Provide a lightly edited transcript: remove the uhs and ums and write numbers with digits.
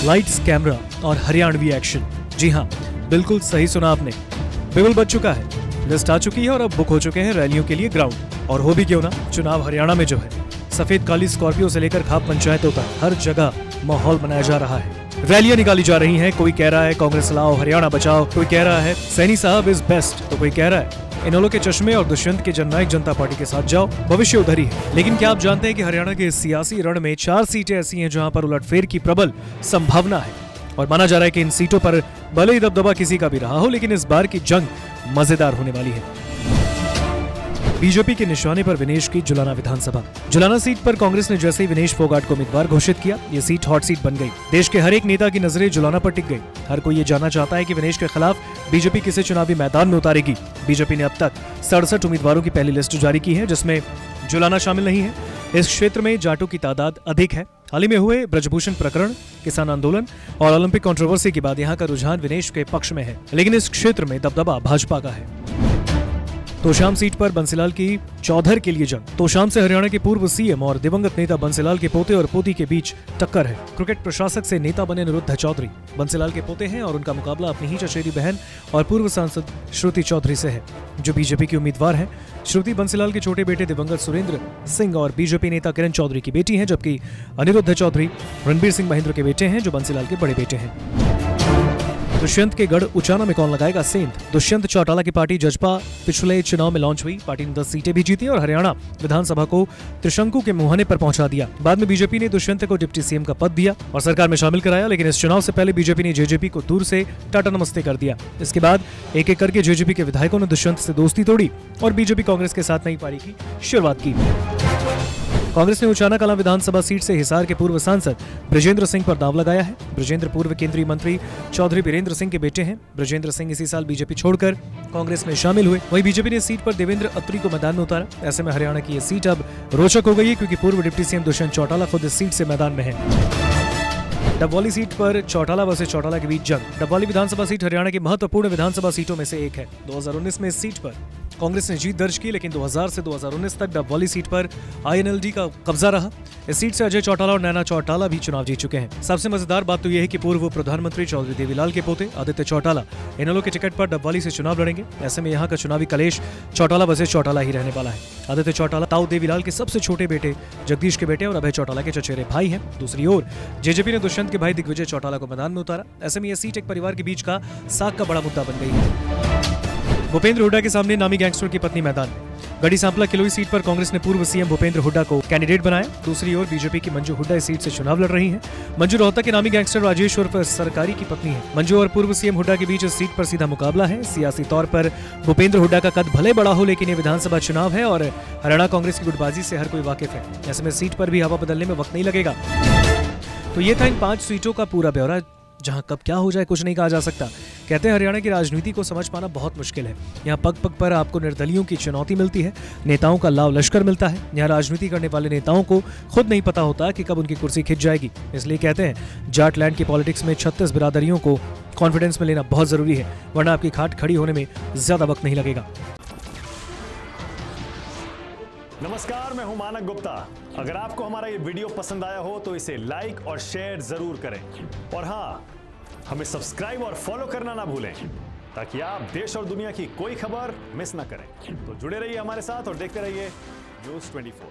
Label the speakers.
Speaker 1: Lights, camera और Haryanvi action. जी हाँ, बिल्कुल सही सुना आपने। बिगुल बज चुका है, लिस्ट आ चुकी है और अब बुक हो चुके हैं रैलियों के लिए ग्राउंड। और हो भी क्यों ना, चुनाव हरियाणा में जो है, सफेद काली स्कॉर्पियो से लेकर खाप पंचायतों तक हर जगह माहौल बनाया जा रहा है। रैलियां निकाली जा रही हैं। कोई कह रहा है कांग्रेस लाओ, हरियाणा बचाओ, कोई कह रहा है सैनी साहब इज बेस्ट, तो कोई कह रहा है इनेलो के चश्मे और दुष्यंत के जननायक जनता पार्टी के साथ जाओ, भविष्य उधर ही है। लेकिन क्या आप जानते हैं कि हरियाणा के सियासी रण में 4 सीटें ऐसी हैं जहां पर उलटफेर की प्रबल संभावना है और माना जा रहा है कि इन सीटों पर भले ही दबदबा किसी का भी रहा हो, लेकिन इस बार की जंग मजेदार होने वाली है। बीजेपी के निशाने पर विनेश की जुलाना विधानसभा। जुलाना सीट पर कांग्रेस ने जैसे ही विनेश फोगाट को उम्मीदवार घोषित किया, ये सीट हॉट सीट बन गई। देश के हर एक नेता की नजरें जुलाना पर टिक गई। हर कोई ये जानना चाहता है कि विनेश के खिलाफ बीजेपी किसे चुनावी मैदान में उतारेगी। बीजेपी ने अब तक 67 उम्मीदवारों की पहली लिस्ट जारी की है, जिसमें जुलाना शामिल नहीं है। इस क्षेत्र में जाटों की तादाद अधिक है। हाल ही में हुए ब्रजभूषण प्रकरण, किसान आंदोलन और ओलंपिक कंट्रोवर्सी के बाद यहाँ का रुझान विनेश के पक्ष में है, लेकिन इस क्षेत्र में दबदबा भाजपा का है। तोशाम सीट पर बंसीलाल की चौधर के लिए जंग। तोशाम से हरियाणा के पूर्व सीएम और दिवंगत नेता बंसीलाल के पोते और पोती के बीच टक्कर है। क्रिकेट प्रशासक से नेता बने अनिरुद्ध चौधरी बंसीलाल के पोते हैं और उनका मुकाबला अपनी ही चचेरी बहन और पूर्व सांसद श्रुति चौधरी से है, जो बीजेपी की उम्मीदवार है। श्रुति बंसीलाल के छोटे बेटे दिवंगत सुरेंद्र सिंह और बीजेपी नेता किरण चौधरी की बेटी हैं, जबकि अनिरुद्ध चौधरी रणबीर सिंह महेंद्र के बेटे हैं, जो बंसीलाल के बड़े बेटे हैं। दुष्यंत के गढ़ उचाना में कौन लगाएगा सेंध। दुष्यंत चौटाला की पार्टी जजपा पिछले चुनाव में लॉन्च हुई। पार्टी ने 10 सीटें भी जीती और हरियाणा विधानसभा को त्रिशंकु के मुहाने पर पहुंचा दिया। बाद में बीजेपी ने दुष्यंत को डिप्टी सीएम का पद दिया और सरकार में शामिल कराया, लेकिन इस चुनाव से पहले बीजेपी ने जेजेपी को दूर से टाटा नमस्ते कर दिया। इसके बाद एक एक करके जेजेपी के विधायकों ने दुष्यंत से दोस्ती तोड़ी और बीजेपी कांग्रेस के साथ नई पारी की शुरुआत की। कांग्रेस ने उचाना कलां विधानसभा सीट से हिसार के पूर्व सांसद ब्रजेंद्र सिंह पर दांव लगाया है। ब्रजेंद्र पूर्व केंद्रीय मंत्री चौधरी बीरेंद्र सिंह के बेटे हैं। ब्रजेंद्र सिंह इसी साल बीजेपी छोड़कर कांग्रेस में शामिल हुए। वहीं बीजेपी ने सीट पर देवेंद्र अत्री को मैदान में उतारा। ऐसे में हरियाणा की ये सीट अब रोचक हो गई है, क्योंकि पूर्व डिप्टी सीएम दुष्यंत चौटाला खुद इस सीट से मैदान में है। डबवाली सीट पर चौटाला वर्सेस चौटाला के बीच जंग। डबवाली विधानसभा सीट हरियाणा की महत्वपूर्ण विधानसभा सीटों में से एक है। 2019 में इस सीट पर कांग्रेस ने जीत दर्ज की, लेकिन 2000 से 2019 तक डबवाली सीट पर आईएनएलडी का कब्जा रहा। इस सीट से अजय चौटाला और नैना चौटाला भी चुनाव जीत चुके हैं। सबसे मजेदार बात तो यह है कि पूर्व प्रधानमंत्री चौधरी देवीलाल के पोते आदित्य चौटाला इनेलो के टिकट पर डबवाली से चुनाव लड़ेंगे। ऐसे में यहाँ का चुनावी कलेश चौटाला वर्सेस चौटाला ही रहने वाला है। आदित्य चौटाला ताऊ देवीलाल के सबसे छोटे बेटे जगदीश के बेटे और अभय चौटाला के चचेरे भाई हैं। दूसरी ओर जेजेपी ने दुष्यंत के भाई दिग्विजय चौटाला को मैदान में उतारा। ऐसे में यह सीट एक परिवार के बीच का साग का बड़ा मुद्दा बन गई है। भूपेंद्र हुड्डा के सामने नामी गैंगस्टर की पत्नी मैदान में। गढ़ी सांपला किलोई सीट पर कांग्रेस ने पूर्व सीएम भूपेंद्र हुड्डा को कैंडिडेट बनाया। दूसरी ओर बीजेपी की मंजू हुड्डा इस सीट से चुनाव लड़ रही हैं। मंजू रोहतक के नामी गैंगस्टर राजेश उर्फ सरकारी की पत्नी है। मंजू और पूर्व सीएम हुड्डा के बीच इस सीट पर सीधा मुकाबला है। सियासी तौर पर भूपेंद्र हुड्डा का कद भले बड़ा हो, लेकिन ये विधानसभा चुनाव है और हरियाणा कांग्रेस की गुटबाजी से हर कोई वाकिफ है। ऐसे में सीट पर भी हवा बदलने में वक्त नहीं लगेगा। तो ये था इन 5 सीटों का पूरा ब्यौरा, जहां कब क्या हो जाए कुछ नहीं कहा जा सकता। कहते हैं हरियाणा की राजनीति को समझ पाना बहुत मुश्किल है। यहाँ पग पग पर आपको निर्दलियों की चुनौती मिलती है, नेताओं का लाव लश्कर मिलता है। यहाँ राजनीति करने वाले नेताओं को खुद नहीं पता होता कि कब उनकी कुर्सी खिंच जाएगी। इसलिए कहते हैं जाटलैंड की पॉलिटिक्स में 36 बिरादरियों को कॉन्फिडेंस में लेना बहुत जरूरी है, वरना आपकी खाट खड़ी होने में ज्यादा वक्त नहीं लगेगा।
Speaker 2: नमस्कार, मैं हूं मानक गुप्ता। अगर आपको हमारा ये वीडियो पसंद आया हो तो इसे लाइक और शेयर जरूर करें, और हाँ, हमें सब्सक्राइब और फॉलो करना ना भूलें, ताकि आप देश और दुनिया की कोई खबर मिस ना करें। तो जुड़े रहिए हमारे साथ और देखते रहिए न्यूज़ 24।